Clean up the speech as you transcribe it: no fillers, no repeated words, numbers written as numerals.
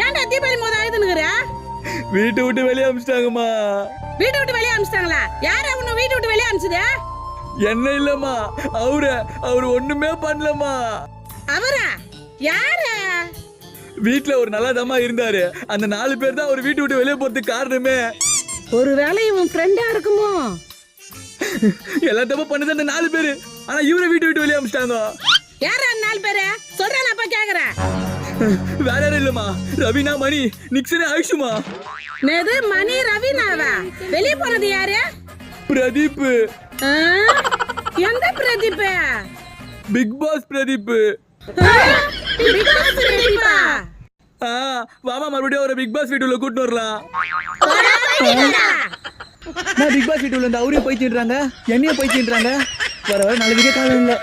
ஏன்டா தீபாவளி மோத ஆயுதுங்கற? வீட்டை விட்டு வெளியே அனுப்பிச்சிட்டாங்கம்மா. வீட்டை விட்டு வெளியே அனுப்பிச்சிட்டாங்களா? யாரா உன்னை வீட்டை விட்டு வெளியே அனுப்பிச்சது? என்ன இல்லம்மா, அவரு ஒண்ணுமே பண்ணலம்மா. அவரா? யாரு? வீட்டுல ஒரு நல்லதம்மா இருந்தாரு. அந்த 4 பேர் தான் அவர் வீட்டை விட்டு வெளியே போறதுக்கு காரணமே. ஒருவேளை இவன் ஃப்ரெண்டா இருக்குமோ? எல்லா தப்பு பண்ணது அந்த 4 பேரு. ஆனா இவரை வீட்டை விட்டு வெளியே அனுப்பிச்சிட்டாங்க. யாரா அந்த 4 பேரு? சொல்றேன் அப்ப கேக்குறேன். வேற யாரும் இல்லம்மா, ரவினா, மணி, நிக்சன், ஆயுஷுமா. நேது மணி ரவினாவா? வெளிய போனது யாரு? பிரதீப். எந்த Pradeep? Bigg Boss Pradeep. Bigg Boss பிரதீப்பா? வாமா மறுபடியும் ஒரு பிக் பாஸ் வீட்டுல கூட்டிட்டு வரலாம். நான் பிக் பாஸ் வீட்டுல இருந்து அவரே போயிடுறாங்க, என்னையே போயிடுறாங்க. வர நல்லதுக்கே காலம் இல்லை.